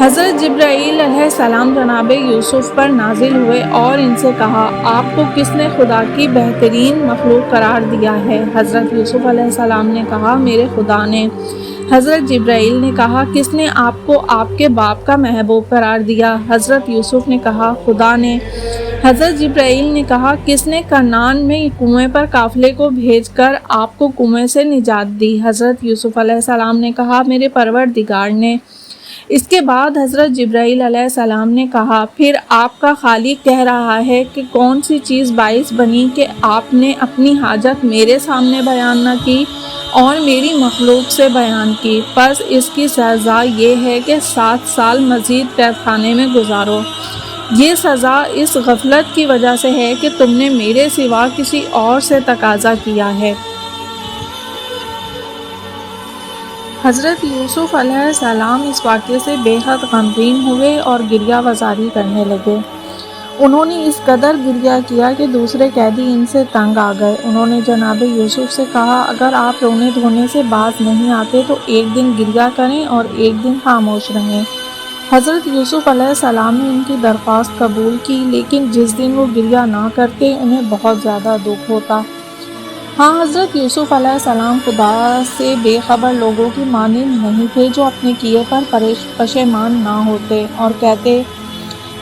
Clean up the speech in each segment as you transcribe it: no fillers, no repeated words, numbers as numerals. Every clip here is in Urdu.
حضرت جبرائیل علیہ السلام جناب یوسف پر نازل ہوئے اور ان سے کہا، آپ کو کس نے خدا کی بہترین مخلوق قرار دیا ہے؟ حضرت یوسف علیہ السلام نے کہا، میرے خدا نے۔ حضرت جبرائیل نے کہا، کس نے آپ کو آپ کے باپ کا محبوب قرار دیا؟ حضرت یوسف نے کہا، خدا نے۔ حضرت جبرائیل نے کہا، کس نے کنعان میں کنویں پر قافلے کو بھیج کر آپ کو کنویں سے نجات دی؟ حضرت یوسف علیہ السلام نے کہا، میرے پروردگار نے۔ اس کے بعد حضرت جبرائیل علیہ السلام نے کہا، پھر آپ کا خالق کہہ رہا ہے کہ کون سی چیز باعث بنی کہ آپ نے اپنی حاجت میرے سامنے بیان نہ کی اور میری مخلوق سے بیان کی؟ پس اس کی سزا یہ ہے کہ 7 سال مزید قید خانے میں گزارو۔ یہ سزا اس غفلت کی وجہ سے ہے کہ تم نے میرے سوا کسی اور سے تقاضا کیا ہے۔ حضرت یوسف علیہ السلام اس واقعے سے بے حد غمگین ہوئے اور گریہ وزاری کرنے لگے۔ انہوں نے اس قدر گریہ کیا کہ دوسرے قیدی ان سے تنگ آ گئے۔ انہوں نے جناب یوسف سے کہا، اگر آپ رونے دھونے سے باز نہیں آتے تو ایک دن گریہ کریں اور ایک دن خاموش رہیں۔ حضرت یوسف علیہ السلام نے ان کی درخواست قبول کی، لیکن جس دن وہ گریہ نہ کرتے انہیں بہت زیادہ دکھ ہوتا۔ ہاں، حضرت یوسف علیہ السلام خدا سے بے خبر لوگوں کی مانند نہیں تھے جو اپنے کیے پر پشیمان نہ ہوتے اور کہتے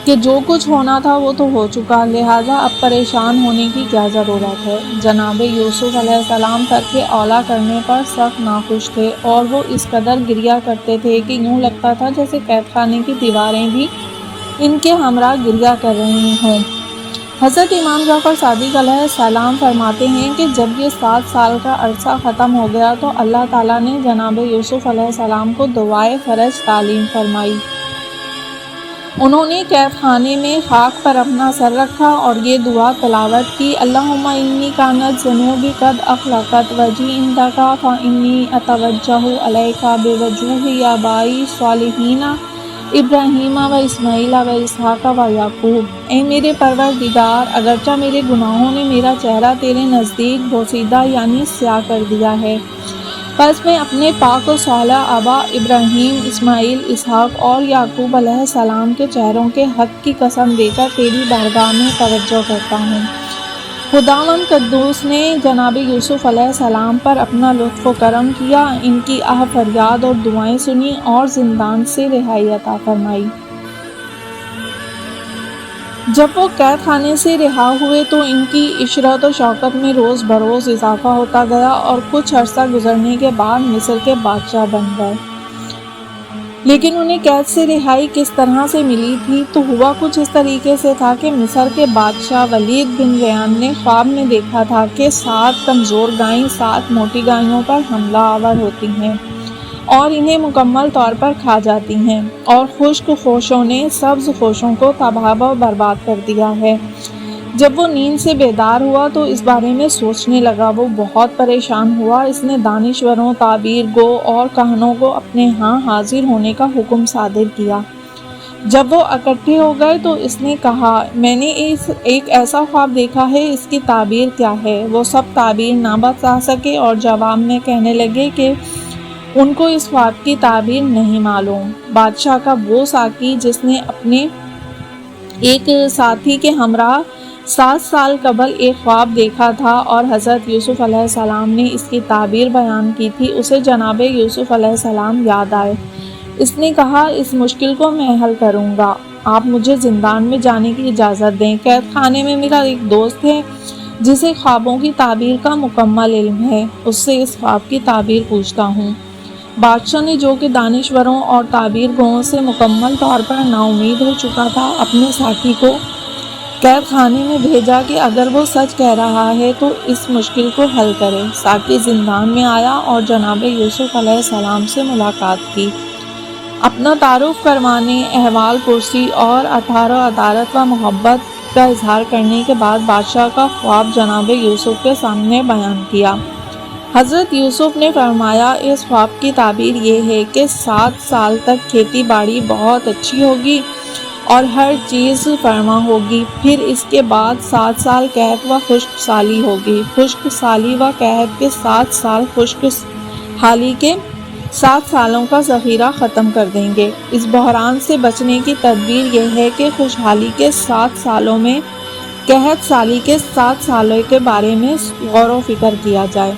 کہ جو کچھ ہونا تھا وہ تو ہو چکا، لہٰذا اب پریشان ہونے کی کیا ضرورت ہے۔ جناب یوسف علیہ السلام ترک اولیٰ کرنے پر سخت ناخوش تھے اور وہ اس قدر گریہ کرتے تھے کہ یوں لگتا تھا جیسے قید خانے کی دیواریں بھی ان کے ہمراہ گریہ کر رہی ہوں۔ حضرت امام جعفر صادق علیہ السلام فرماتے ہیں کہ جب یہ 7 سال کا عرصہ ختم ہو گیا تو اللہ تعالیٰ نے جناب یوسف علیہ السلام کو دعائے فرج تعلیم فرمائی۔ انہوں نے قید خانے میں خاک پر اپنا سر رکھا اور یہ دعا تلاوت کی، اللہم انی کانت ذنوبی قد اخلقت وجی عندک فانی اتوجہ الیک بوجوہ آبائی الصالحین ابراہیم و اسماعیل و اسحاق و یعقوب۔ اے میرے پروردگار، اگرچہ میرے گناہوں نے میرا چہرہ تیرے نزدیک بوسیدہ یعنی سیاہ کر دیا ہے، پس میں اپنے پاک و صالح آبا ابراہیم، اسماعیل، اسحاق اور یعقوب علیہ السلام کے چہروں کے حق کی قسم دے کر تیری بارگاہ میں توجہ کرتا ہوں۔ خداوند قدوس نے جناب یوسف علیہ السلام پر اپنا لطف و کرم کیا، ان کی آہ فریاد اور دعائیں سنی اور زندان سے رہائی عطا فرمائی۔ جب وہ قید خانے سے رہا ہوئے تو ان کی عشرت و شوکت میں روز بروز اضافہ ہوتا گیا اور کچھ عرصہ گزرنے کے بعد مصر کے بادشاہ بن گئے۔ لیکن انہیں قید سے رہائی کس طرح سے ملی تھی؟ تو ہوا کچھ اس طریقے سے تھا کہ مصر کے بادشاہ ولید بن ریان نے خواب میں دیکھا تھا کہ 7 کمزور گائیں 7 موٹی گائیوں پر حملہ آور ہوتی ہیں اور انہیں مکمل طور پر کھا جاتی ہیں، اور خشک خوشوں نے سبز خوشوں کو تباہ و برباد کر دیا ہے۔ جب وہ نیند سے بیدار ہوا تو اس بارے میں سوچنے لگا، وہ بہت پریشان ہوا۔ اس نے دانشوروں، تعبیر گو اور کہنوں کو اپنے ہاں حاضر ہونے کا حکم صادر کیا۔ جب وہ اکٹھے ہو گئے تو اس نے کہا، میں نے ایک ایسا خواب دیکھا ہے، اس کی تعبیر کیا ہے؟ وہ سب تعبیر نہ بتا سکے اور جواب میں کہنے لگے کہ ان کو اس خواب کی تعبیر نہیں معلوم۔ بادشاہ کا وہ ساقی جس نے اپنے ایک ساتھی کے ہمراہ 7 سال قبل ایک خواب دیکھا تھا اور حضرت یوسف علیہ السلام نے اس کی تعبیر بیان کی تھی، اسے جناب یوسف علیہ السلام یاد آئے۔ اس نے کہا، اس مشکل کو میں حل کروں گا، آپ مجھے زندان میں جانے کی اجازت دیں۔ قید خانے میں میرا ایک دوست ہے جسے خوابوں کی تعبیر کا مکمل علم ہے، اس سے اس خواب کی تعبیر پوچھتا ہوں۔ بادشاہ نے، جو کہ دانشوروں اور تعبیر گوؤں سے مکمل طور پر نا امید ہو چکا تھا، اپنے ساقی کو قید خانے میں بھیجا کہ اگر وہ سچ کہہ رہا ہے تو اس مشکل کو حل کرے۔ ساقی زندان میں آیا اور جناب یوسف علیہ السلام سے ملاقات کی۔ اپنا تعارف کروانے، احوال پرسی اور اطہار و عطارت و محبت کا اظہار کرنے کے بعد بادشاہ کا خواب جناب یوسف کے سامنے بیان کیا۔ حضرت یوسف نے فرمایا، اس خواب کی تعبیر یہ ہے کہ 7 سال تک کھیتی باڑی بہت اچھی ہوگی اور ہر چیز فرما ہوگی، پھر اس کے بعد 7 سال قحط و خشک سالی ہوگی، خشک سالی و قحط کے 7 سال خشک حالی کے 7 سالوں کا ذخیرہ ختم کر دیں گے۔ اس بحران سے بچنے کی تدبیر یہ ہے کہ خوشحالی کے 7 سالوں میں قحط سالی کے 7 سالوں کے بارے میں غور و فکر کیا جائے۔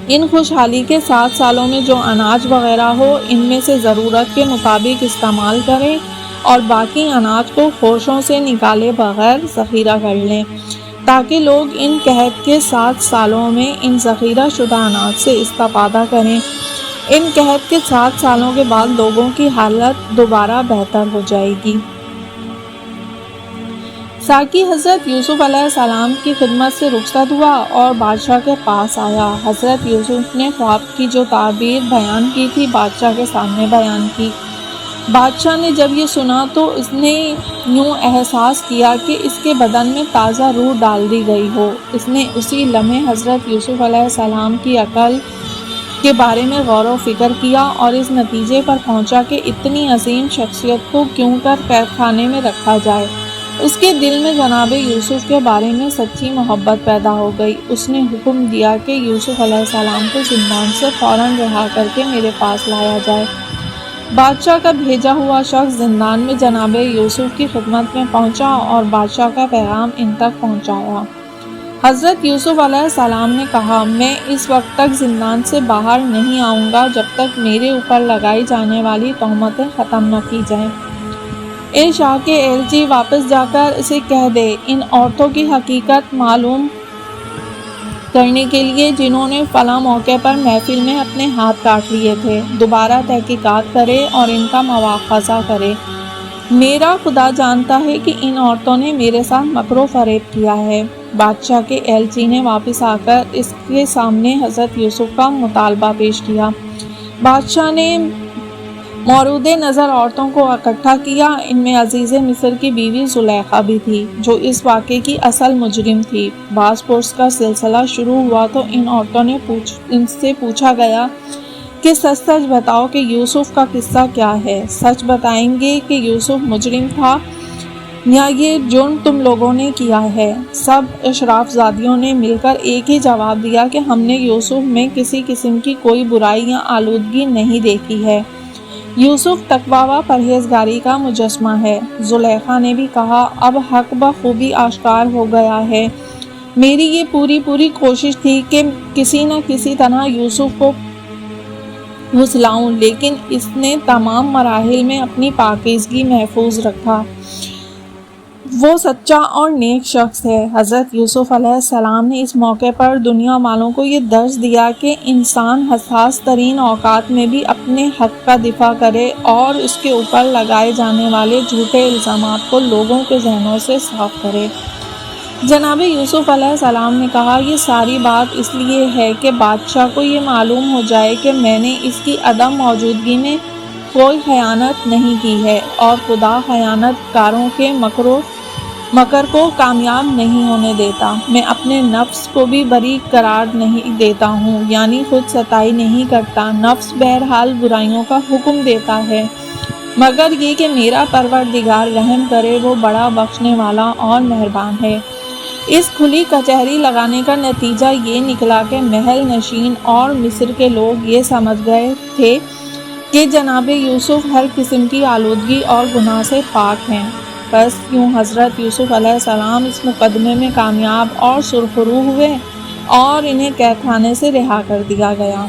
ان خوشحالی کے 7 سالوں میں جو اناج وغیرہ ہو ان میں سے ضرورت کے مطابق استعمال کریں اور باقی اناج کو خوشوں سے نکالے بغیر ذخیرہ کر لیں تاکہ لوگ ان قحط کے 7 سالوں میں ان ذخیرہ شدہ اناج سے استفادہ کریں۔ ان قحط کے 7 سالوں کے بعد لوگوں کی حالت دوبارہ بہتر ہو جائے گی۔ ساقی حضرت یوسف علیہ السلام کی خدمت سے رخصت ہوا اور بادشاہ کے پاس آیا۔ حضرت یوسف نے خواب کی جو تعبیر بیان کی تھی بادشاہ کے سامنے بیان کی۔ بادشاہ نے جب یہ سنا تو اس نے یوں احساس کیا کہ اس کے بدن میں تازہ روح ڈال دی گئی ہو۔ اس نے اسی لمحے حضرت یوسف علیہ السلام کی عقل کے بارے میں غور و فکر کیا اور اس نتیجے پر پہنچا کہ اتنی عظیم شخصیت کو کیوں کر قید خانے میں رکھا جائے۔ اس کے دل میں جناب یوسف کے بارے میں سچی محبت پیدا ہو گئی۔ اس نے حکم دیا کہ یوسف علیہ السلام کو زندان سے فوراً رہا کر کے میرے پاس لایا جائے۔ بادشاہ کا بھیجا ہوا شخص زندان میں جناب یوسف کی خدمت میں پہنچا اور بادشاہ کا پیغام ان تک پہنچایا۔ حضرت یوسف علیہ السلام نے کہا، میں اس وقت تک زندان سے باہر نہیں آؤں گا جب تک میرے اوپر لگائی جانے والی تہمتیں ختم نہ کی جائیں۔ اے شاہ کے ایلچی، واپس جا کر اسے کہہ دے ان عورتوں کی حقیقت معلوم کرنے کے لیے جنہوں نے فلاں موقع پر محفل میں اپنے ہاتھ کاٹ لیے تھے، دوبارہ تحقیقات کرے اور ان کا مواخذہ کرے۔ میرا خدا جانتا ہے کہ ان عورتوں نے میرے ساتھ مکر و فریب کیا ہے۔ بادشاہ کے ایلچی نے واپس آ کر اس کے سامنے حضرت یوسف کا مطالبہ پیش کیا۔ بادشاہ نے مورود نظر عورتوں کو اکٹھا کیا۔ ان میں عزیز مصر کی بیوی زلیخا بھی تھی جو اس واقعے کی اصل مجرم تھی۔ باز پرس کا سلسلہ شروع ہوا تو ان عورتوں نے ان سے پوچھا گیا کہ سچ سچ بتاؤ کہ یوسف کا قصہ کیا ہے۔ سچ بتائیں گے کہ یوسف مجرم تھا یا یہ جرم تم لوگوں نے کیا ہے؟ سب اشراف زادیوں نے مل کر ایک ہی جواب دیا کہ ہم نے یوسف میں کسی قسم کی کوئی برائی یا آلودگی نہیں دیکھی ہے۔ یوسف تقویٰ و پرہیزگاری کا مجسمہ ہے۔ زلیخا نے بھی کہا، اب حق بخوبی آشکار ہو گیا ہے۔ میری یہ پوری کوشش تھی کہ کسی نہ کسی طرح یوسف کو پھسلاؤں، لیکن اس نے تمام مراحل میں اپنی پاکیزگی محفوظ رکھا۔ وہ سچا اور نیک شخص ہے۔ حضرت یوسف علیہ السلام نے اس موقع پر دنیا والوں کو یہ درس دیا کہ انسان حساس ترین اوقات میں بھی اپنے حق کا دفاع کرے اور اس کے اوپر لگائے جانے والے جھوٹے الزامات کو لوگوں کے ذہنوں سے صاف کرے۔ جناب یوسف علیہ السلام نے کہا، یہ ساری بات اس لیے ہے کہ بادشاہ کو یہ معلوم ہو جائے کہ میں نے اس کی عدم موجودگی میں کوئی خیانت نہیں کی ہے اور خدا خیانت کاروں کے مکر کو کامیاب نہیں ہونے دیتا۔ میں اپنے نفس کو بھی بری قرار نہیں دیتا ہوں، یعنی خود ستائی نہیں کرتا۔ نفس بہرحال برائیوں کا حکم دیتا ہے، مگر یہ کہ میرا پروردگار رحم کرے، وہ بڑا بخشنے والا اور مہربان ہے۔ اس کھلی کچہری لگانے کا نتیجہ یہ نکلا کہ محل نشین اور مصر کے لوگ یہ سمجھ گئے تھے کہ جناب یوسف ہر قسم کی آلودگی اور گناہ سے پاک ہیں۔ بس یوں حضرت یوسف علیہ السلام اس مقدمے میں کامیاب اور سرخرو ہوئے اور انہیں قید خانے سے رہا کر دیا گیا۔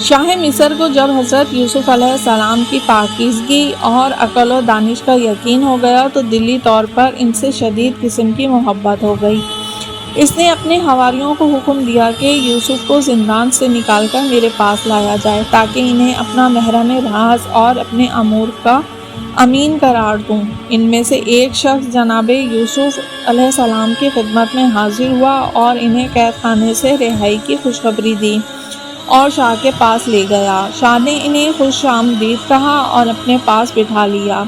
شاہ مصر کو جب حضرت یوسف علیہ السلام کی پاکیزگی اور عقل و دانش کا یقین ہو گیا تو دلی طور پر ان سے شدید قسم کی محبت ہو گئی۔ اس نے اپنے حواریوں کو حکم دیا کہ یوسف کو زندان سے نکال کر میرے پاس لایا جائے تاکہ انہیں اپنا محرم راز اور اپنے امور کا امین قرار دوں۔ ان میں سے ایک شخص جناب یوسف علیہ السلام کی خدمت میں حاضر ہوا اور انہیں قید خانے سے رہائی کی خوشخبری دی اور شاہ کے پاس لے گیا۔ شاہ نے انہیں خوش آمدید کہا اور اپنے پاس بٹھا لیا۔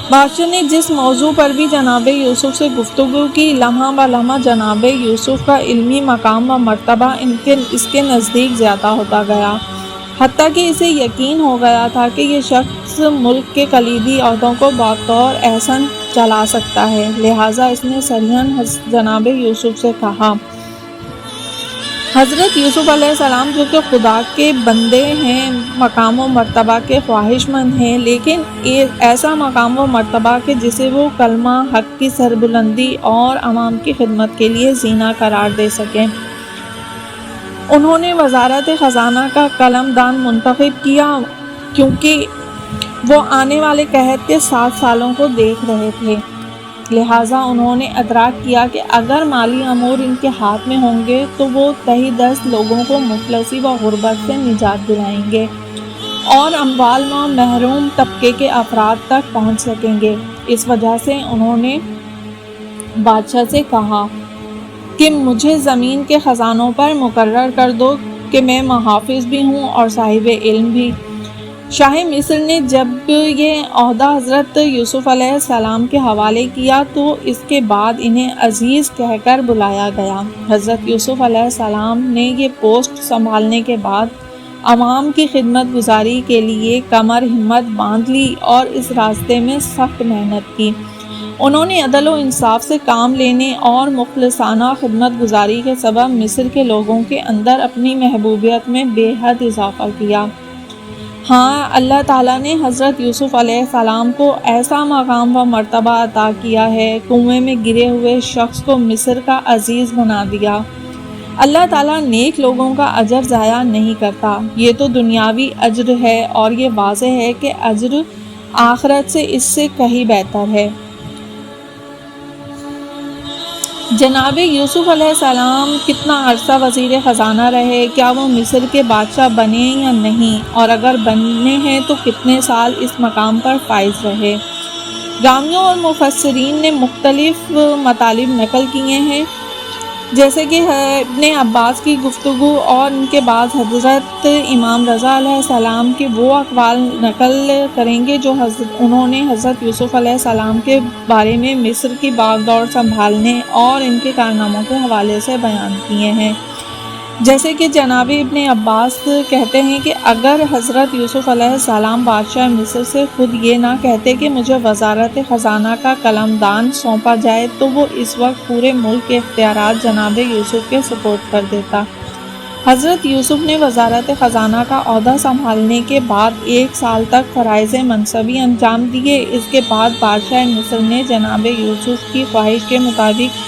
بادشاہ نے جس موضوع پر بھی جناب یوسف سے گفتگو کی، لمحہ بلمحہ جناب یوسف کا علمی مقام و مرتبہ اس کے نزدیک زیادہ ہوتا گیا، حتیٰ کہ اسے یقین ہو گیا تھا کہ یہ شخص ملک کے کلیدی عہدوں کو بطور احسن چلا سکتا ہے۔ لہٰذا اس نے صریحاً جناب یوسف سے کہا، حضرت یوسف علیہ السلام جو کہ خدا کے بندے ہیں، مقام و مرتبہ کے خواہش مند ہیں، لیکن ایسا مقام و مرتبہ کہ جسے وہ کلمہ حق کی سربلندی اور عوام کی خدمت کے لیے زینہ قرار دے سکیں۔ انہوں نے وزارت خزانہ کا قلم دان منتخب کیا کیونکہ وہ آنے والے قحط کے 7 سالوں کو دیکھ رہے تھے، لہٰذا انہوں نے ادراک کیا کہ اگر مالی امور ان کے ہاتھ میں ہوں گے تو وہ تہی دست لوگوں کو مفلسی و غربت سے نجات دلائیں گے اور اموال و محروم طبقے کے افراد تک پہنچ سکیں گے۔ اس وجہ سے انہوں نے بادشاہ سے کہا کہ مجھے زمین کے خزانوں پر مقرر کر دو کہ میں محافظ بھی ہوں اور صاحب علم بھی۔ شاہ مصر نے جب یہ عہدہ حضرت یوسف علیہ السلام کے حوالے کیا تو اس کے بعد انہیں عزیز کہہ کر بلایا گیا۔ حضرت یوسف علیہ السلام نے یہ پوسٹ سنبھالنے کے بعد عوام کی خدمت گزاری کے لیے کمر ہمت باندھ لی اور اس راستے میں سخت محنت کی۔ انہوں نے عدل و انصاف سے کام لینے اور مخلصانہ خدمت گزاری کے سبب مصر کے لوگوں کے اندر اپنی محبوبیت میں بے حد اضافہ کیا۔ ہاں، اللہ تعالیٰ نے حضرت یوسف علیہ السلام کو ایسا مقام و مرتبہ عطا کیا ہے، کنویں میں گرے ہوئے شخص کو مصر کا عزیز بنا دیا۔ اللہ تعالیٰ نیک لوگوں کا اجر ضائع نہیں کرتا۔ یہ تو دنیاوی اجر ہے اور یہ واضح ہے کہ اجر آخرت سے اس سے کہیں بہتر ہے۔ جناب یوسف علیہ السلام کتنا عرصہ وزیر خزانہ رہے؟ کیا وہ مصر کے بادشاہ بنے یا نہیں؟ اور اگر بنے ہیں تو کتنے سال اس مقام پر فائز رہے؟ راویوں اور مفسرین نے مختلف مطالب نقل کیے ہیں، جیسے کہ ابن عباس کی گفتگو اور ان کے بعد حضرت امام رضا علیہ السلام کے وہ اقوال نقل کریں گے جو انہوں نے حضرت یوسف علیہ السلام کے بارے میں مصر کی باغ دوڑ سنبھالنے اور ان کے کارناموں کے حوالے سے بیان کیے ہیں۔ جیسے کہ جناب ابن عباس کہتے ہیں کہ اگر حضرت یوسف علیہ السلام بادشاہ مصر سے خود یہ نہ کہتے کہ مجھے وزارت خزانہ کا قلم دان سونپا جائے تو وہ اس وقت پورے ملک کے اختیارات جناب یوسف کے سپرد کر دیتا۔ حضرت یوسف نے وزارت خزانہ کا عہدہ سنبھالنے کے بعد 1 سال تک فرائض منصبی انجام دیے۔ اس کے بعد بادشاہ مصر نے جناب یوسف کی خواہش کے مطابق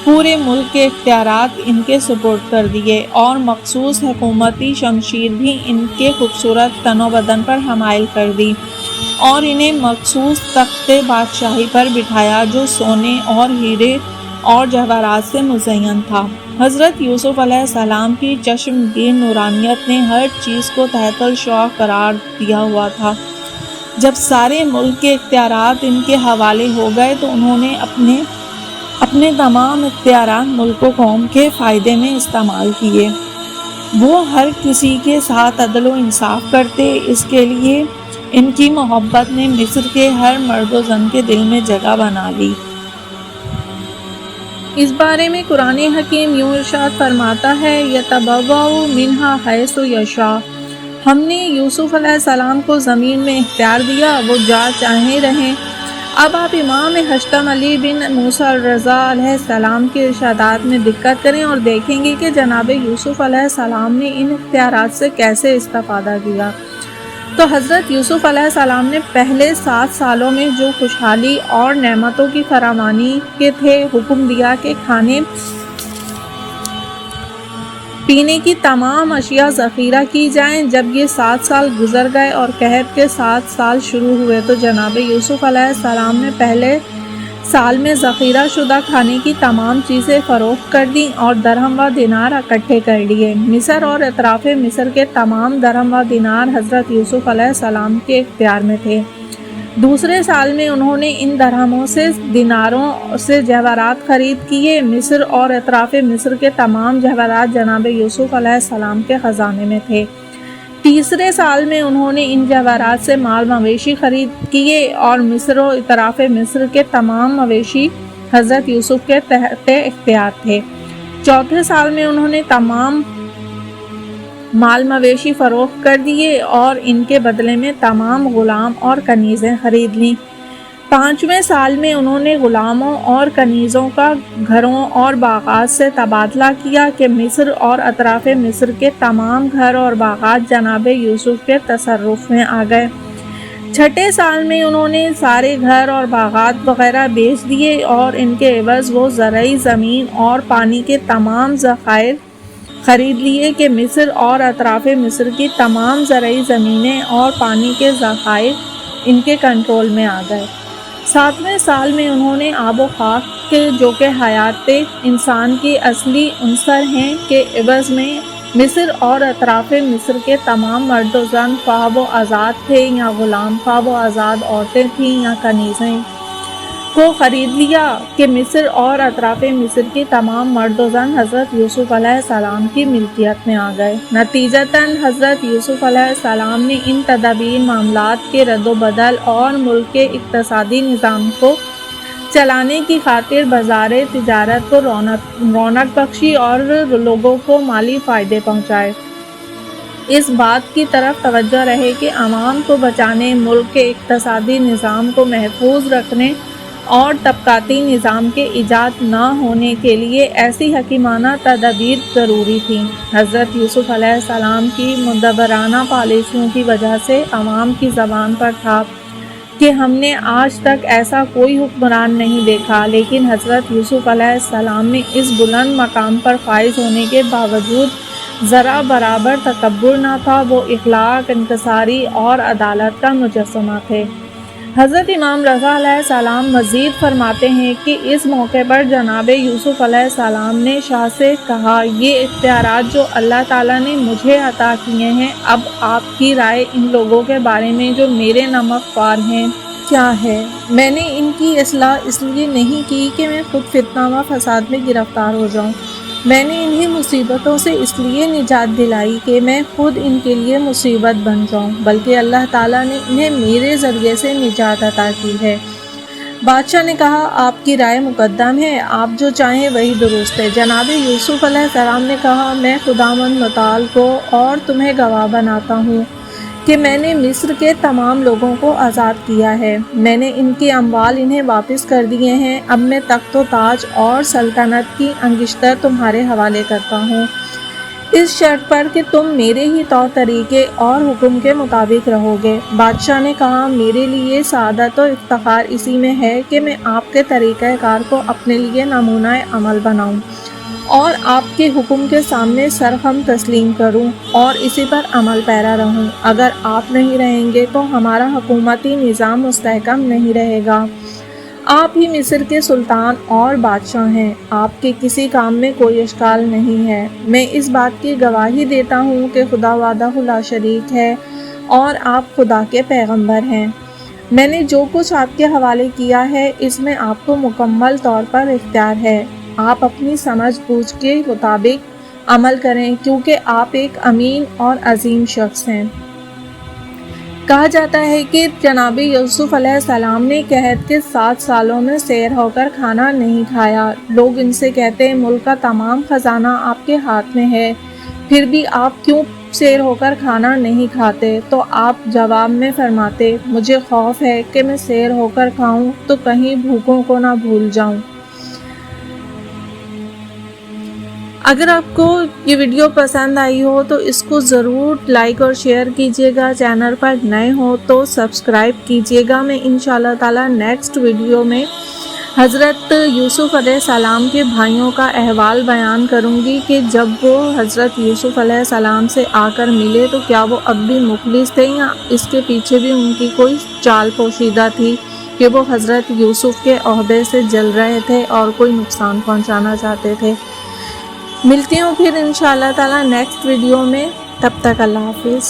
پورے ملک کے اختیارات ان کے سپرد کر دیے اور مخصوص حکومتی شمشیر بھی ان کے خوبصورت تن و بدن پر حمائل کر دی اور انہیں مخصوص تخت بادشاہی پر بٹھایا جو سونے اور ہیرے اور جواہرات سے مزین تھا۔ حضرت یوسف علیہ السلام کی چشمگیر نورانیت نے ہر چیز کو تحت الشعاع قرار دیا ہوا تھا۔ جب سارے ملک کے اختیارات ان کے حوالے ہو گئے تو انہوں نے اپنے تمام اختیارات ملک و قوم کے فائدے میں استعمال کیے۔ وہ ہر کسی کے ساتھ عدل و انصاف کرتے، اس کے لیے ان کی محبت نے مصر کے ہر مرد و زن کے دل میں جگہ بنا لی۔ اس بارے میں قرآن حکیم یوں ارشاد فرماتا ہے، یتبوأ منہا حیث یشاء۔ ہم نے یوسف علیہ السلام کو زمین میں اختیار دیا، وہ جہاں چاہیں رہیں۔ اب آپ امام ہشتم علی بن موسیٰ الرضا علیہ السلام کے ارشادات میں دقت کریں اور دیکھیں گے کہ جناب یوسف علیہ السلام نے ان اختیارات سے کیسے استفادہ کیا۔ تو حضرت یوسف علیہ السلام نے پہلے 7 سالوں میں جو خوشحالی اور نعمتوں کی فراوانی کے تھے، حکم دیا کہ کھانے پینے کی تمام اشیاء ذخیرہ کی جائیں۔ جب یہ 7 سال گزر گئے اور قحط کے 7 سال شروع ہوئے تو جناب یوسف علیہ السلام نے پہلے سال میں ذخیرہ شدہ کھانے کی تمام چیزیں فروخت کر دیں اور درہم و دینار اکٹھے کر لیے۔ مصر اور اطراف مصر کے تمام درہم و دینار حضرت یوسف علیہ السلام کے اختیار میں تھے۔ دوسرے سال میں انہوں نے ان درہموں سے دیناروں سے جواہرات خرید کیے۔ مصر اور اطراف مصر کے تمام جواہرات جناب یوسف علیہ السلام کے خزانے میں تھے۔ تیسرے سال میں انہوں نے ان جواہرات سے مال مویشی خرید کیے اور مصر و اطراف مصر کے تمام مویشی حضرت یوسف کے تحت اختیار تھے۔ چوتھے سال میں انہوں نے تمام مال مویشی فروخت کر دیے اور ان کے بدلے میں تمام غلام اور کنیزیں خرید لیں۔ 5ویں سال میں انہوں نے غلاموں اور کنیزوں کا گھروں اور باغات سے تبادلہ کیا کہ مصر اور اطراف مصر کے تمام گھر اور باغات جناب یوسف کے تصرف میں آ گئے۔ 6 سال میں انہوں نے سارے گھر اور باغات وغیرہ بیچ دیے اور ان کے عوض وہ زرعی زمین اور پانی کے تمام ذخائر خرید لیے کہ مصر اور اطراف مصر کی تمام زرعی زمینیں اور پانی کے ذخائر ان کے کنٹرول میں آ گئے۔ 7ویں سال میں انہوں نے آب و خاک کے جو کہ حیات انسان کی اصلی عنصر ہیں کے عوض میں مصر اور اطراف مصر کے تمام مرد و زن، خواہ وہ آزاد تھے یا غلام، خواہ وہ آزاد عورتیں تھیں یا کنیزیں، کو خرید لیا کہ مصر اور اطراف مصر کی تمام مرد و زن حضرت یوسف علیہ السلام کی ملکیت میں آ گئے۔ نتیجتاً حضرت یوسف علیہ السلام نے ان تدابیر، معاملات کے رد و بدل اور ملک کے اقتصادی نظام کو چلانے کی خاطر بازار تجارت کو رونق بخشی اور لوگوں کو مالی فائدے پہنچائے۔ اس بات کی طرف توجہ رہے کہ عوام کو بچانے، ملک کے اقتصادی نظام کو محفوظ رکھنے اور طبقاتی نظام کے ایجاد نہ ہونے کے لیے ایسی حکیمانہ تدابیر ضروری تھیں۔ حضرت یوسف علیہ السلام کی مدبرانہ پالیسیوں کی وجہ سے عوام کی زبان پر تھا کہ ہم نے آج تک ایسا کوئی حکمران نہیں دیکھا، لیکن حضرت یوسف علیہ السلام میں اس بلند مقام پر فائز ہونے کے باوجود ذرا برابر تکبر نہ تھا۔ وہ اخلاق، انکساری اور عدالت کا مجسمہ تھے۔ حضرت امام رضا علیہ السلام مزید فرماتے ہیں کہ اس موقع پر جناب یوسف علیہ السلام نے شاہ سے کہا، یہ اختیارات جو اللہ تعالیٰ نے مجھے عطا کیے ہیں، اب آپ کی رائے ان لوگوں کے بارے میں جو میرے نمک خوار ہیں کیا ہے؟ میں نے ان کی اصلاح اس لیے نہیں کی کہ میں خود فتنہ و فساد میں گرفتار ہو جاؤں، میں نے انہیں مصیبتوں سے اس لیے نجات دلائی کہ میں خود ان کے لیے مصیبت بن جاؤں، بلکہ اللہ تعالیٰ نے انہیں میرے ذریعے سے نجات عطا کی ہے۔ بادشاہ نے کہا، آپ کی رائے مقدم ہے، آپ جو چاہیں وہی درست ہے۔ جناب یوسف علیہ السلام نے کہا، میں خداوند متعال کو اور تمہیں گواہ بناتا ہوں کہ میں نے مصر کے تمام لوگوں کو آزاد کیا ہے، میں نے ان کی اموال انہیں واپس کر دیے ہیں، اب میں تخت و تاج اور سلطنت کی انگشتر تمہارے حوالے کرتا ہوں، اس شرط پر کہ تم میرے ہی طور طریقے اور حکم کے مطابق رہو گے۔ بادشاہ نے کہا، میرے لیے سعادت و افتخار اسی میں ہے کہ میں آپ کے طریقہ کار کو اپنے لیے نمونہ عمل بناؤں اور آپ کے حکم کے سامنے سرخم تسلیم کروں اور اسی پر عمل پیرا رہوں۔ اگر آپ نہیں رہیں گے تو ہمارا حکومتی نظام مستحکم نہیں رہے گا۔ آپ ہی مصر کے سلطان اور بادشاہ ہیں، آپ کے کسی کام میں کوئی اشکال نہیں ہے۔ میں اس بات کی گواہی دیتا ہوں کہ خدا وحدہ لا شریک ہے اور آپ خدا کے پیغمبر ہیں۔ میں نے جو کچھ آپ کے حوالے کیا ہے اس میں آپ کو مکمل طور پر اختیار ہے، آپ اپنی سمجھ بوجھ کے مطابق عمل کریں کیونکہ آپ ایک امین اور عظیم شخص ہیں۔ کہا جاتا ہے کہ جناب یوسف علیہ السلام نے قحط کے 7 سالوں میں سیر ہو کر کھانا نہیں کھایا۔ لوگ ان سے کہتے ہیں، ملک کا تمام خزانہ آپ کے ہاتھ میں ہے، پھر بھی آپ کیوں سیر ہو کر کھانا نہیں کھاتے؟ تو آپ جواب میں فرماتے، مجھے خوف ہے کہ میں سیر ہو کر کھاؤں تو کہیں بھوکوں کو نہ بھول جاؤں۔ اگر آپ کو یہ ویڈیو پسند آئی ہو تو اس کو ضرور لائک اور شیئر کیجیے گا، چینل پر نئے ہو تو سبسکرائب کیجیے گا۔ میں انشاءاللہ تعالی نیکسٹ ویڈیو میں حضرت یوسف علیہ السلام کے بھائیوں کا احوال بیان کروں گی کہ جب وہ حضرت یوسف علیہ السلام سے آ کر ملے تو کیا وہ اب بھی مخلص تھے یا اس کے پیچھے بھی ان کی کوئی چال پوشیدہ تھی کہ وہ حضرت یوسف کے عہدے سے جل رہے تھے اور کوئی نقصان پہنچانا چاہتے تھے۔ ملتی ہوں پھر انشاءاللہ تعالی نیکسٹ ویڈیو میں، تب تک اللہ حافظ۔